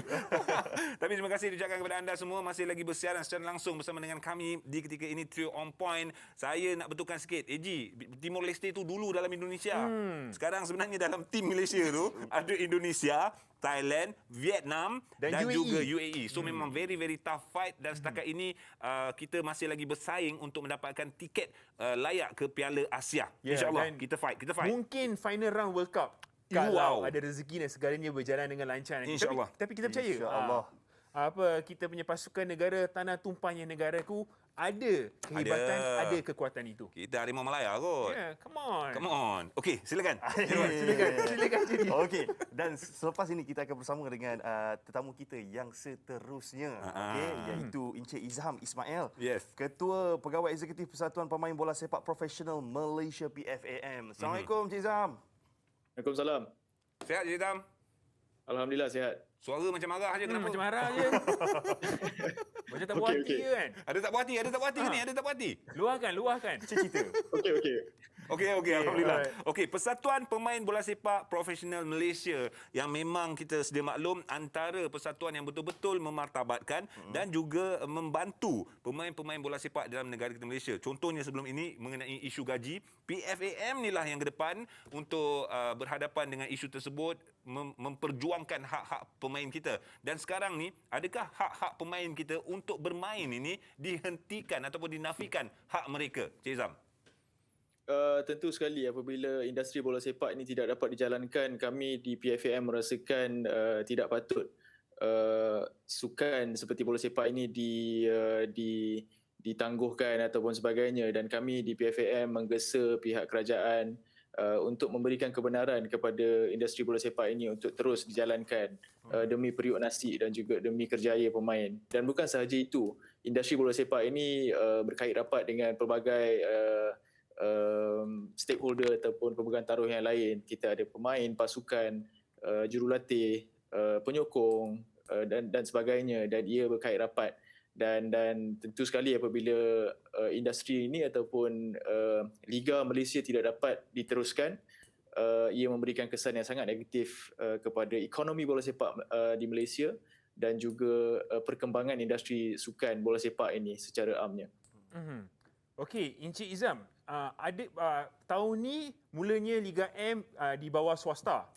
Tapi terima kasih diucapkan kepada anda semua. Masih lagi bersiaran secara langsung bersama dengan kami di ketika ini Trio On Point. Saya nak betulkan sikit, Eji, Timor Leste tu dulu dalam Indonesia. Sekarang sebenarnya dalam tim Malaysia tu ada Indonesia, Thailand, Vietnam dan UAE. juga UAE. So memang very tough fight dan setakat ini kita masih lagi bersaing untuk mendapatkan tiket layak ke Piala Asia. InsyaAllah kita fight. Mungkin final round World Cup kalau ada rezeki dan segalanya berjalan dengan lancar. InsyaAllah. Tapi kita percaya. InsyaAllah. Kita punya pasukan negara, tanah tumpahnya negaraku ada kehebatan, ada kekuatan itu. Kita Harimau Malaya kot. Yeah, come on. Okey, silakan. Silakan jadi. Okey, dan selepas ini kita akan bersama dengan tetamu kita yang seterusnya, iaitu Encik Izham Ismail, Ketua Pegawai Eksekutif Persatuan Pemain Bola Sepak Profesional Malaysia PFAM. Assalamualaikum Encik Izham. Waalaikumsalam. Sihat Encik Izham? Alhamdulillah sihat. Suara macam marah je, kenapa? Macam marah je. Macam tak puas hati ke kan? Ada tak puas hati? Ke ni? Ada tak puas hati? Luahkan. Cerita. Okey. Alhamdulillah. Okey, Persatuan Pemain Bola Sepak Profesional Malaysia yang memang kita sedia maklum antara persatuan yang betul-betul memartabatkan dan juga membantu pemain-pemain bola sepak dalam negara kita Malaysia. Contohnya sebelum ini mengenai isu gaji, PFAM inilah yang ke depan untuk berhadapan dengan isu tersebut, memperjuangkan hak-hak pemain kita. Dan sekarang ni, adakah hak-hak pemain kita untuk bermain ini dihentikan ataupun dinafikan hak mereka? Cik Izam. Tentu sekali apabila industri bola sepak ini tidak dapat dijalankan, kami di PFAM merasakan tidak patut sukan seperti bola sepak ini ditangguhkan ataupun sebagainya, dan kami di PFAM menggesa pihak kerajaan untuk memberikan kebenaran kepada industri bola sepak ini untuk terus dijalankan demi periuk nasi dan juga demi kerjaya pemain. Dan bukan sahaja itu, industri bola sepak ini berkait rapat dengan pelbagai stakeholder ataupun pemegang taruh yang lain. Kita ada pemain, pasukan, jurulatih, penyokong dan sebagainya, dan ia berkait rapat. Dan tentu sekali apabila industri ini ataupun Liga Malaysia tidak dapat diteruskan, ia memberikan kesan yang sangat negatif kepada ekonomi bola sepak di Malaysia dan juga perkembangan industri sukan bola sepak ini secara amnya. Okey, Encik Izam, tahun ni mulanya Liga M di bawah swasta.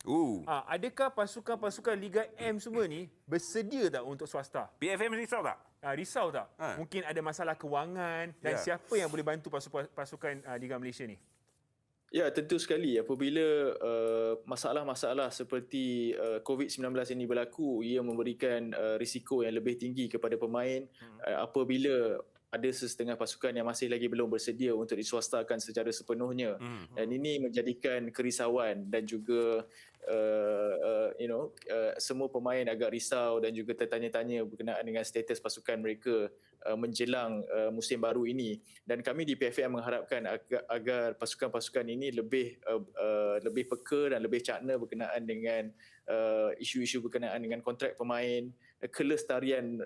Adakah pasukan-pasukan Liga M semua ni bersedia tak untuk swasta? PFM risau tak? Risau tak? Mungkin ada masalah kewangan dan siapa yang boleh bantu pasukan Liga Malaysia ni? Ya, tentu sekali. Apabila masalah-masalah seperti COVID-19 ini berlaku, ia memberikan risiko yang lebih tinggi kepada pemain. Apabila ada sesetengah pasukan yang masih lagi belum bersedia untuk diswastakan secara sepenuhnya. Dan ini menjadikan kerisauan dan juga semua pemain agak risau dan juga tertanya-tanya berkenaan dengan status pasukan mereka menjelang musim baru ini. Dan kami di PFM mengharapkan agar pasukan-pasukan ini lebih peka dan lebih cakna berkenaan dengan isu-isu berkenaan dengan kontrak pemain, kelestarian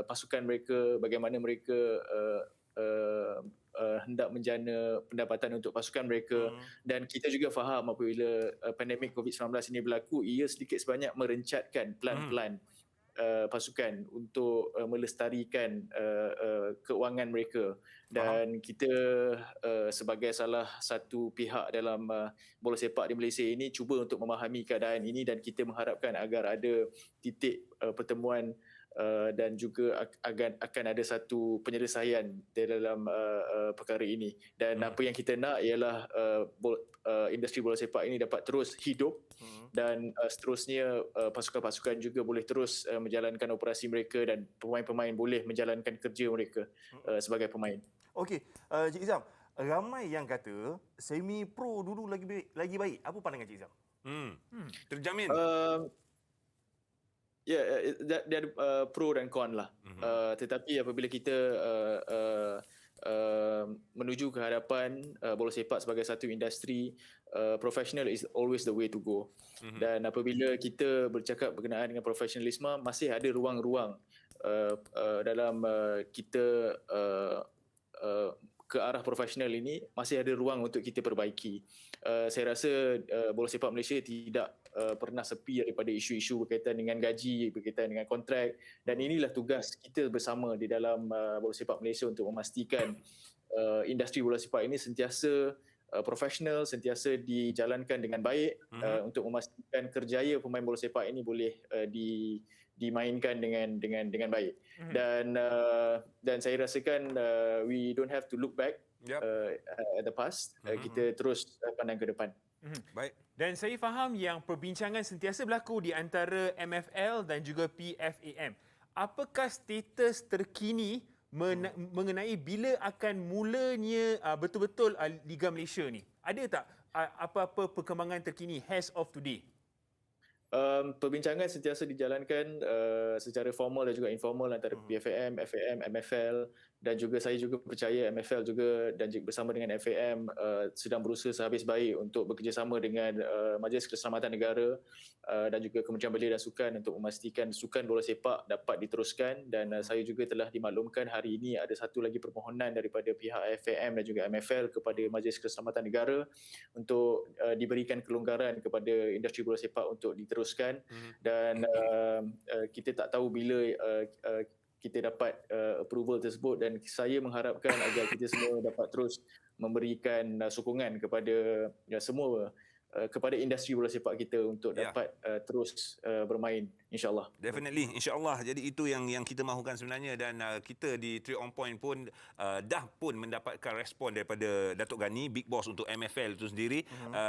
pasukan mereka, bagaimana mereka hendak menjana pendapatan untuk pasukan mereka. Dan kita juga faham apabila pandemik COVID-19 ini berlaku, ia sedikit sebanyak merencatkan pelan-pelan pasukan untuk melestarikan keuangan mereka. Dan kita sebagai salah satu pihak dalam bola sepak di Malaysia ini cuba untuk memahami keadaan ini, dan kita mengharapkan agar ada titik pertemuan dan juga akan ada satu penyelesaian di dalam perkara ini. Dan apa yang kita nak ialah industri bola sepak ini dapat terus hidup dan seterusnya pasukan-pasukan juga boleh terus menjalankan operasi mereka dan pemain-pemain boleh menjalankan kerja mereka sebagai pemain. Okey, Cik Izam, ramai yang kata semi pro dulu lagi baik. Apa pandangan Cik Izam? Terjamin. Ya, dia ada pro dan con lah. Tetapi apabila kita menuju ke hadapan bola sepak sebagai satu industri, professional is always the way to go. Dan apabila kita bercakap berkenaan dengan profesionalisme, masih ada ruang-ruang dalam kita ke arah profesional ini, masih ada ruang untuk kita perbaiki. Saya rasa bola sepak Malaysia tidak pernah sepi daripada isu-isu berkaitan dengan gaji, berkaitan dengan kontrak, dan inilah tugas kita bersama di dalam bola sepak Malaysia untuk memastikan industri bola sepak ini sentiasa profesional, sentiasa dijalankan dengan baik untuk memastikan kerjaya pemain bola sepak ini boleh dimainkan dengan baik. Dan saya rasakan we don't have to look back at the past. Kita terus pandang ke depan. Baik. Dan saya faham yang perbincangan sentiasa berlaku di antara MFL dan juga PFAM. Apakah status terkini mengenai bila akan mulanya betul-betul Liga Malaysia ni? Ada tak apa-apa perkembangan terkini as of today? Perbincangan sentiasa dijalankan secara formal dan juga informal antara PFAM, FAM, MFL, dan juga saya juga percaya MFL juga dan juga bersama dengan FAM sedang berusaha sehabis baik untuk bekerjasama dengan Majlis Keselamatan Negara dan juga Kementerian Belia dan Sukan untuk memastikan sukan bola sepak dapat diteruskan. Dan saya juga telah dimaklumkan hari ini ada satu lagi permohonan daripada pihak FAM dan juga MFL kepada Majlis Keselamatan Negara untuk diberikan kelonggaran kepada industri bola sepak untuk diteruskan. Dan kita tak tahu bila kita dapat approval tersebut, dan saya mengharapkan agar kita semua dapat terus memberikan sokongan kepada semua kepada industri bola sepak kita untuk dapat terus bermain, insyaAllah. Definitely, insyaAllah. Jadi itu yang kita mahukan sebenarnya, dan kita di 3 on Point pun dah pun mendapatkan respon daripada Datuk Ghani, Big Boss untuk MFL itu sendiri.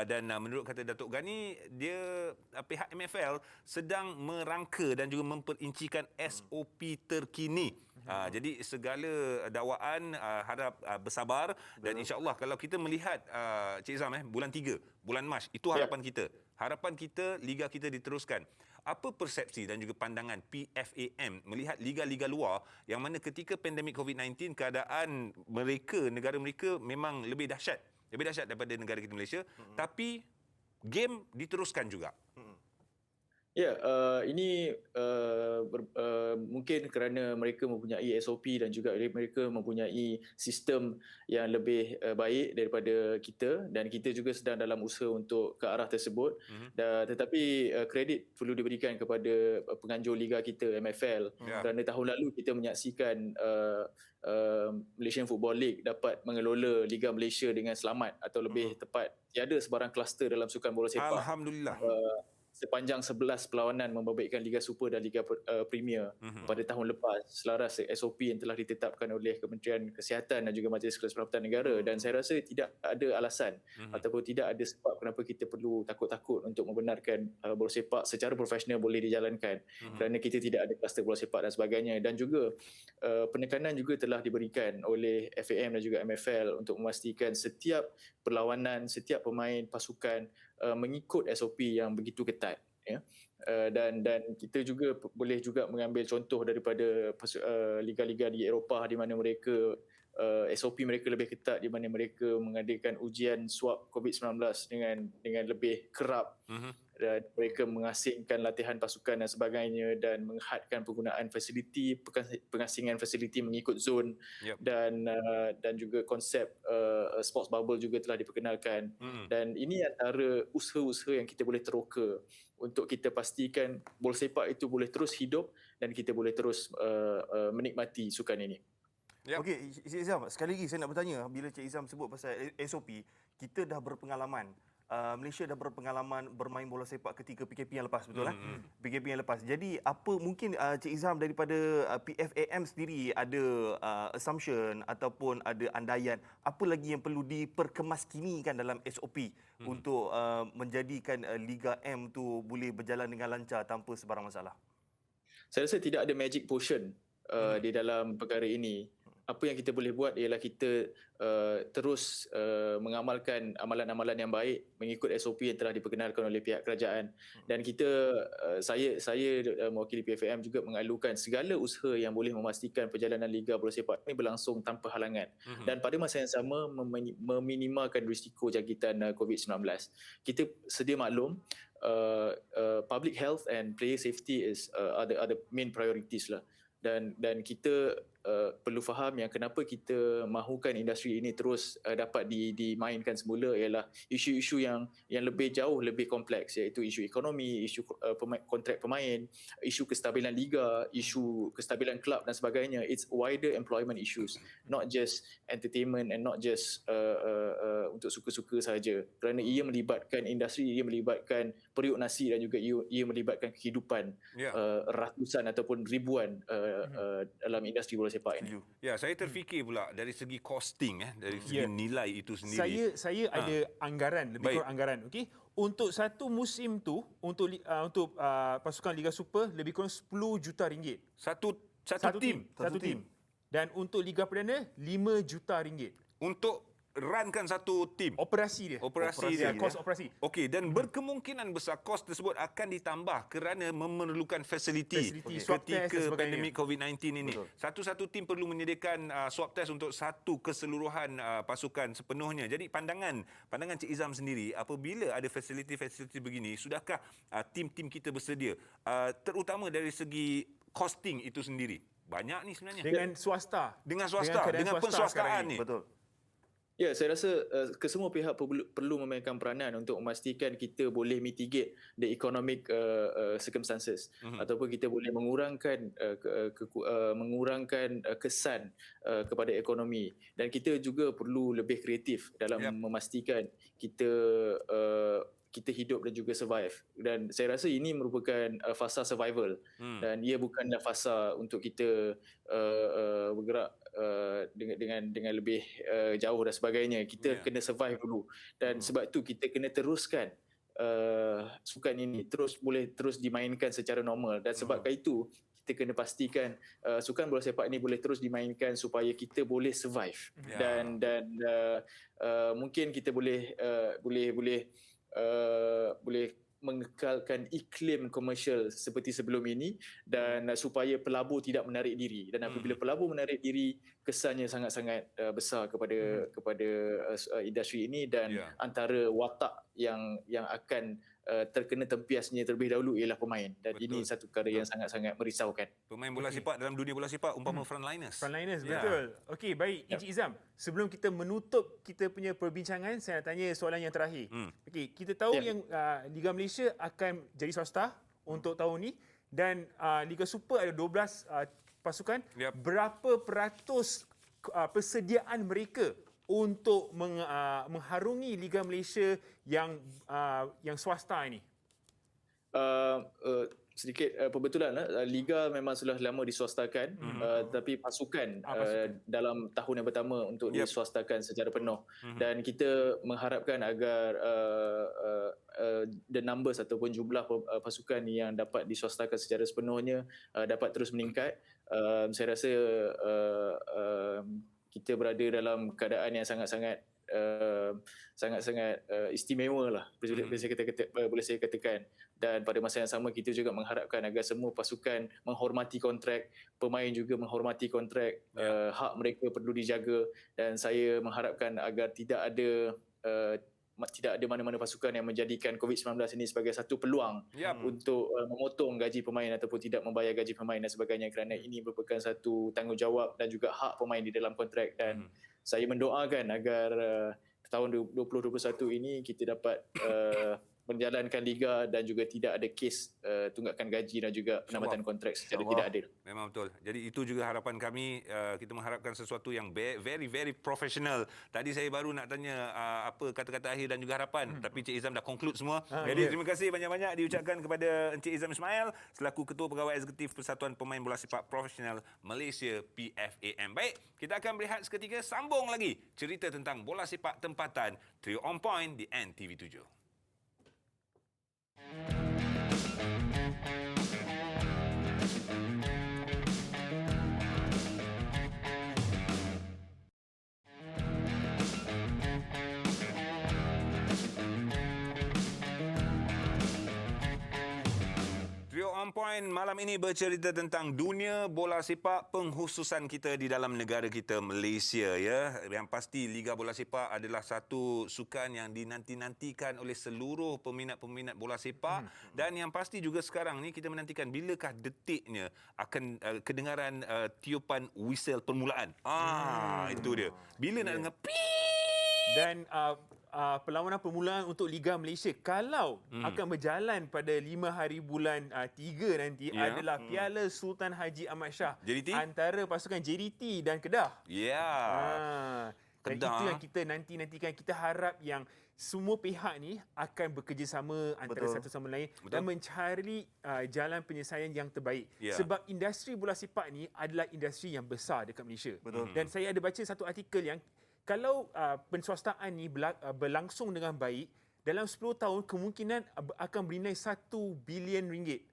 Dan menurut kata Datuk Ghani, dia pihak MFL sedang merangka dan juga memperincikan SOP terkini. Jadi segala dakwaan harap bersabar, dan insyaAllah kalau kita melihat Cik Izam bulan 3, bulan Mac, itu harapan kita. Harapan kita liga kita diteruskan. Apa persepsi dan juga pandangan PFAM melihat liga-liga luar yang mana ketika pandemik COVID-19 keadaan mereka, negara mereka memang lebih dahsyat daripada negara kita Malaysia, tapi game diteruskan juga. Ya, ini mungkin kerana mereka mempunyai SOP dan juga mereka mempunyai sistem yang lebih baik daripada kita, dan kita juga sedang dalam usaha untuk ke arah tersebut. Tetapi kredit perlu diberikan kepada penganjur liga kita MFL, kerana tahun lalu kita menyaksikan Malaysian Football League dapat mengelola Liga Malaysia dengan selamat, atau lebih tepat tiada sebarang kluster dalam sukan bola sepak. Alhamdulillah. Sepanjang 11 perlawanan membabitkan Liga Super dan Liga Premier pada tahun lepas, selaras SOP yang telah ditetapkan oleh Kementerian Kesihatan dan juga Majlis Keselamatan Negara. Dan saya rasa tidak ada alasan ataupun tidak ada sebab kenapa kita perlu takut-takut untuk membenarkan bola sepak secara profesional boleh dijalankan, kerana kita tidak ada kluster bola sepak dan sebagainya. Dan juga penekanan juga telah diberikan oleh FAM dan juga MFL untuk memastikan setiap perlawanan, setiap pemain pasukan mengikut SOP yang begitu ketat, ya. Dan kita juga boleh juga mengambil contoh daripada liga-liga di Eropah di mana mereka SOP mereka lebih ketat, di mana mereka mengadakan ujian swab COVID-19 dengan lebih kerap. Dan mereka mengasingkan latihan pasukan dan sebagainya, dan menghadkan penggunaan fasiliti, pengasingan fasiliti mengikut zon. Dan juga konsep sports bubble juga telah diperkenalkan. Dan ini antara usaha-usaha yang kita boleh teroka untuk kita pastikan bola sepak itu boleh terus hidup dan kita boleh terus menikmati sukan ini. Okey, Cik Izam, sekali lagi saya nak bertanya, bila Cik Izam sebut pasal SOP, kita dah berpengalaman. Malaysia dah berpengalaman bermain bola sepak ketika PKP yang lepas, betul lah? PKP yang lepas. Jadi apa mungkin Cik Izam daripada PFAM sendiri ada assumption ataupun ada andaian apa lagi yang perlu diperkemaskinikan dalam SOP untuk menjadikan Liga M tu boleh berjalan dengan lancar tanpa sebarang masalah? Saya rasa tidak ada magic potion di dalam perkara ini. Apa yang kita boleh buat ialah kita terus mengamalkan amalan-amalan yang baik mengikut SOP yang telah diperkenalkan oleh pihak kerajaan. Dan kita, saya mewakili PFAM juga mengalukan segala usaha yang boleh memastikan perjalanan Liga Bola Sepak ini berlangsung tanpa halangan. Dan pada masa yang sama meminimalkan risiko jangkitan COVID-19. Kita sedia maklum, public health and player safety are the main priorities lah. Dan kita perlu faham yang kenapa kita mahukan industri ini terus dapat dimainkan semula ialah isu-isu yang lebih jauh, lebih kompleks, iaitu isu ekonomi, isu kontrak pemain, isu kestabilan liga, isu kestabilan kelab dan sebagainya. It's wider employment issues, not just entertainment and not just untuk suka-suka sahaja, kerana ia melibatkan industri, ia melibatkan periuk nasi dan juga ia melibatkan kehidupan ratusan ataupun ribuan dalam industri bola sepak ini. Ya, saya terfikir pula dari segi costing, dari segi nilai itu sendiri. Saya ada anggaran, lebih kurang anggaran, okey. Untuk satu musim tu, untuk pasukan Liga Super lebih kurang 10 juta ringgit. Satu tim. Dan untuk Liga Perdana 5 juta ringgit. Untuk runkan satu tim. Operasi dia. Kos operasi. Okey, dan berkemungkinan besar kos tersebut akan ditambah kerana memerlukan fasiliti ketika pandemik COVID-19 ini. Satu-satu tim perlu menyediakan swab test untuk satu keseluruhan pasukan sepenuhnya. Jadi pandangan Cik Izam sendiri, apabila ada fasiliti-fasiliti begini, sudahkah tim-tim kita bersedia? Terutama dari segi costing itu sendiri. Banyak ni sebenarnya. Dengan swasta. Dengan penswastaan ni. Betul. Ya, saya rasa kesemua pihak perlu memainkan peranan untuk memastikan kita boleh mitigate the economic circumstances, ataupun kita boleh mengurangkan kesan kepada ekonomi. Dan kita juga perlu lebih kreatif dalam memastikan kita hidup dan juga survive. Dan saya rasa ini merupakan fasa survival, dan ia bukanlah fasa untuk kita bergerak dengan lebih jauh dan sebagainya. Kita kena survive dulu, dan sebab tu kita kena teruskan sukan ini boleh terus dimainkan secara normal. Dan sebabkan itu kita kena pastikan sukan bola sepak ini boleh terus dimainkan supaya kita boleh survive. Dan mungkin kita boleh mengekalkan iklim komersial seperti sebelum ini, dan supaya pelabur tidak menarik diri. Dan apabila pelabur menarik diri, kesannya sangat-sangat besar kepada industri ini, dan antara watak yang akan terkena tempiasnya terlebih dahulu ialah pemain, dan ini satu perkara yang sangat-sangat merisaukan. Pemain bola sepak dalam dunia bola sepak umpama frontliners. Frontliners, betul. Okey, baik. Encik Izam, sebelum kita menutup kita punya perbincangan, saya nak tanya soalan yang terakhir. Okey, kita tahu yang Liga Malaysia akan jadi swasta untuk tahun ni, dan Liga Super ada 12 pasukan. Berapa peratus persediaan mereka untuk mengharungi Liga Malaysia yang swasta ini? Sedikit perbetulan, Liga memang sudah lama diswastakan, tapi pasukan dalam tahun yang pertama untuk diswastakan secara penuh, dan kita mengharapkan agar the numbers ataupun jumlah pasukan yang dapat diswastakan secara sepenuhnya dapat terus meningkat. Saya rasa kita berada dalam keadaan yang sangat-sangat istimewa lah, boleh saya katakan. Dan pada masa yang sama kita juga mengharapkan agar semua pasukan menghormati kontrak, pemain juga menghormati kontrak, hak mereka perlu dijaga, dan saya mengharapkan agar tidak ada mana-mana pasukan yang menjadikan COVID-19 ini sebagai satu peluang untuk memotong gaji pemain ataupun tidak membayar gaji pemain dan sebagainya, kerana ini merupakan satu tanggungjawab dan juga hak pemain di dalam kontrak. Dan saya mendoakan agar tahun 2021 ini kita dapat menjalankan liga dan juga tidak ada kes tunggakan gaji dan juga penambatan kontrak secara tidak adil. Memang betul. Jadi itu juga harapan kami. Kita mengharapkan sesuatu yang very professional. Tadi saya baru nak tanya apa kata-kata akhir dan juga harapan, tapi Encik Izam dah conclude semua. Jadi terima kasih banyak-banyak diucapkan kepada Encik Izam Ismail selaku Ketua Pegawai Eksekutif Persatuan Pemain Bola Sepak Profesional Malaysia PFAM. Baik, kita akan berehat seketika, sambung lagi cerita tentang bola sepak tempatan Trio On Point di NTV7. Trio On Point malam ini bercerita tentang dunia bola sepak, pengkhususan kita di dalam negara kita Malaysia, ya. Yang pasti Liga Bola Sepak adalah satu sukan yang dinanti-nantikan oleh seluruh peminat-peminat bola sepak, dan yang pasti juga sekarang ni kita menantikan bilakah detiknya akan kedengaran tiupan whistle permulaan. Itu dia. Bila nak dengar dan perlawanan permulaan untuk Liga Malaysia kalau akan berjalan pada 5 hari bulan 3 nanti adalah Piala Sultan Haji Ahmad Shah JDT? antara pasukan JDT dan Kedah. Dan Kedah. itu yang kita nantikan. Kita harap yang semua pihak ni akan bekerjasama antara satu sama lain dan mencari jalan penyelesaian yang terbaik. Sebab industri bola sepak ni adalah industri yang besar dekat Malaysia. Dan saya ada baca satu artikel yang kalau penswastaan ni berlangsung dengan baik, dalam 10 tahun kemungkinan akan bernilai 1 bilion ringgit.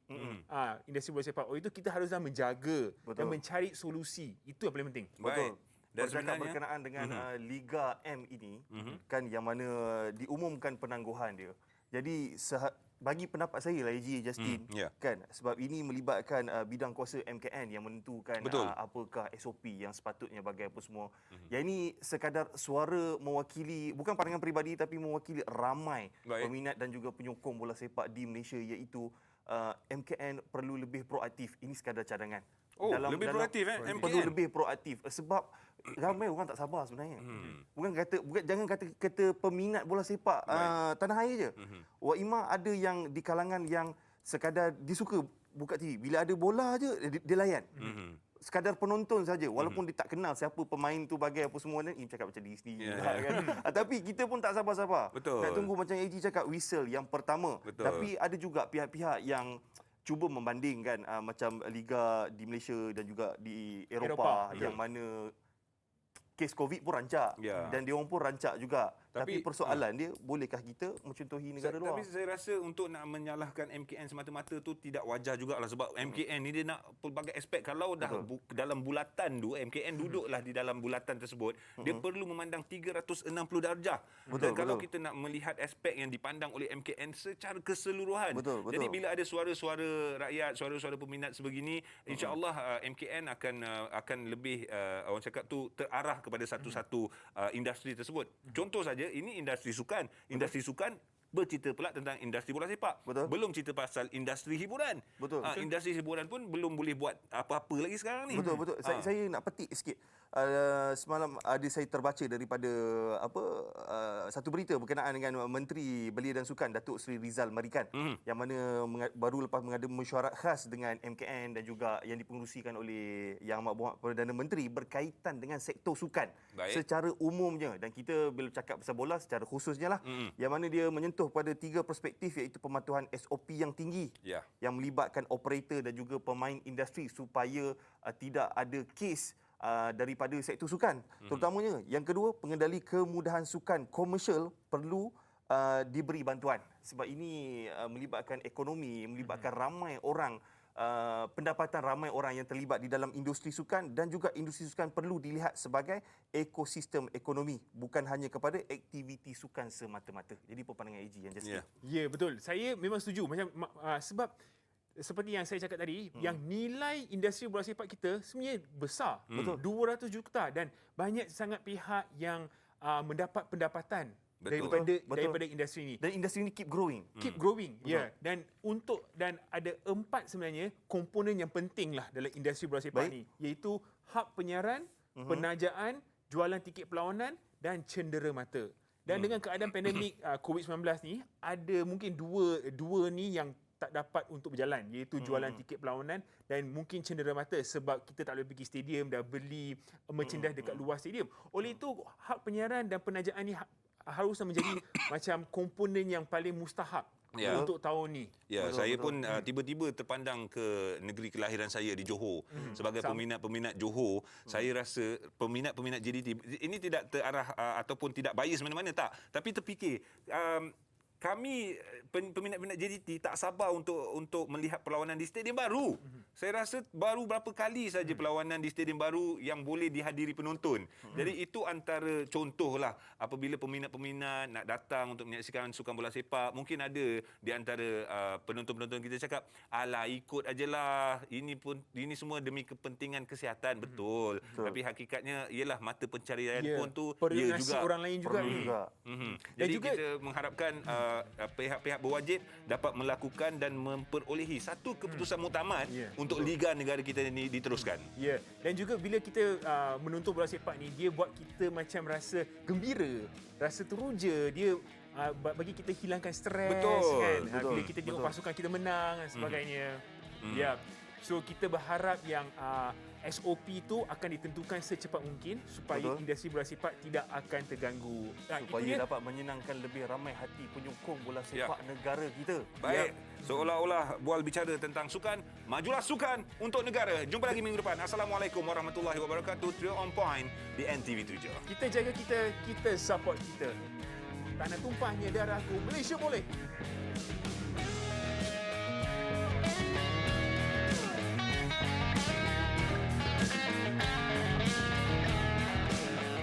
Industri bola sepak. Itu kita haruslah menjaga dan mencari solusi. Itu yang paling penting. Betul. Dan bercakap berkenaan dengan Liga M ini, kan yang mana diumumkan penangguhan dia. Jadi bagi pendapat saya lah AJ Justin, kan, sebab ini melibatkan bidang kuasa MKN yang menentukan apakah SOP yang sepatutnya bagi apa semua. Yang ini sekadar suara mewakili, bukan pandangan peribadi, tapi mewakili ramai peminat dan juga penyokong bola sepak di Malaysia, iaitu MKN perlu lebih proaktif. Ini sekadar cadangan. Lebih proaktif MKN? Perlu lebih proaktif sebab ramai orang tak sabar sebenarnya. Jangan kata peminat bola sepak tanah air je. Wa ima ada yang di kalangan yang sekadar disuka buka TV. Bila ada bola je dia layan. Sekadar penonton saja, walaupun dia tak kenal siapa pemain tu bagai apa semua ni, cakap macam diri sendiri kan. Tapi kita pun tak sabar-sabar. Nak tunggu macam AG cakap whistle yang pertama. Tapi ada juga pihak-pihak yang cuba membandingkan macam liga di Malaysia dan juga di Eropah yang mana kes COVID pun rancak dan dia orang pun rancak juga. Tapi persoalan dia, bolehkah kita mencontohi negara luar? Tapi saya rasa untuk nak menyalahkan MKN semata-mata tu tidak wajar jugalah, sebab MKN ni dia nak pelbagai aspek. Kalau dah dalam bulatan tu, MKN duduklah di dalam bulatan tersebut, dia perlu memandang 360 darjah. Dan kalau kita nak melihat aspek yang dipandang oleh MKN secara keseluruhan. Jadi bila ada suara-suara rakyat, suara-suara peminat sebegini, insya-Allah MKN akan lebih orang cakap tu terarah kepada satu-satu industri tersebut. Contoh saja, ini industri sukan. Industri sukan bercerita pula tentang industri bola sepak. Betul. Belum cerita pasal industri hiburan. Betul. Industri hiburan pun belum boleh buat apa-apa lagi sekarang ni. Betul. Saya nak petik sikit. Semalam ada saya terbaca daripada satu berita berkenaan dengan Menteri Belia dan Sukan Datuk Seri Rizal Marikan yang mana baru lepas mengadakan mesyuarat khas dengan MKN dan juga yang dipengerusikan oleh Yang Amat Perdana Menteri berkaitan dengan sektor sukan. Baik. Secara umumnya, dan kita bila cakap pasal bola secara khususnya lah, yang mana dia menyentuh pada 3 perspektif, iaitu pematuhan SOP yang tinggi yang melibatkan operator dan juga pemain industri supaya tidak ada kes daripada sektor sukan. Terutamanya yang kedua, pengendali kemudahan sukan komersial perlu diberi bantuan sebab ini melibatkan ekonomi, melibatkan ramai orang, pendapatan ramai orang yang terlibat di dalam industri sukan, dan juga industri sukan perlu dilihat sebagai ekosistem ekonomi, bukan hanya kepada aktiviti sukan semata-mata. Jadi pandangan AG yang just Ya, betul. Saya memang setuju macam sebab seperti yang saya cakap tadi, yang nilai industri bola sepak kita sebenarnya besar. Betul. 200 juta dan banyak sangat pihak yang mendapat pendapatan daripada industri ini. Dan industri ini keep growing. Keep growing. Ya. Dan ada 4 sebenarnya komponen yang penting lah dalam industri bola sepak ni, iaitu hak penyiaran, penajaan, jualan tiket perlawanan dan cendera mata. Dan dengan keadaan pandemik COVID-19 ni, ada mungkin dua ni yang tak dapat untuk berjalan, iaitu jualan tiket perlawanan dan mungkin cendera mata sebab kita tak boleh pergi stadium dan beli merchandise dekat luar stadium. Oleh itu, hak penyiaran dan penajaan ni harusnya menjadi macam komponen yang paling mustahak untuk tahun ni. Saya pun tiba-tiba terpandang ke negeri kelahiran saya di Johor. Sebagai peminat-peminat Johor, saya rasa peminat-peminat JDT ini tidak terarah ataupun tidak bias mana-mana, tak. Tapi terfikir kami peminat-peminat JDT tak sabar untuk melihat perlawanan di stadium baru. Saya rasa baru berapa kali saja perlawanan di stadium baru yang boleh dihadiri penonton. Jadi itu antara contohlah apabila peminat-peminat nak datang untuk menyaksikan sukan bola sepak, mungkin ada di antara penonton-penonton kita cakap, alah ikut ajalah, ini semua demi kepentingan kesihatan. Betul. Tapi hakikatnya ialah mata pencarian pun tu dia juga orang lain juga ni. Jadi juga, kita mengharapkan pihak-pihak berwajib dapat melakukan dan memperolehi satu keputusan muktamad untuk liga negara kita ini diteruskan. Ya, dan juga bila kita menonton bola sepak ni, dia buat kita macam rasa gembira, rasa teruja, dia bagi kita hilangkan stres. Kan. Bila kita tengok pasukan kita menang dan sebagainya. Ya. So kita berharap yang SOP itu akan ditentukan secepat mungkin supaya industri bola sepak tidak akan terganggu. Supaya dapat menyenangkan lebih ramai hati penyokong bola sepak negara kita. Baik. Seolah-olah bual bicara tentang sukan, majulah sukan untuk negara. Jumpa lagi minggu depan. Assalamualaikum warahmatullahi wabarakatuh. Trio on point di NTV 7. Kita jaga kita support kita. Tak nak tumpahnya darahku, Malaysia boleh.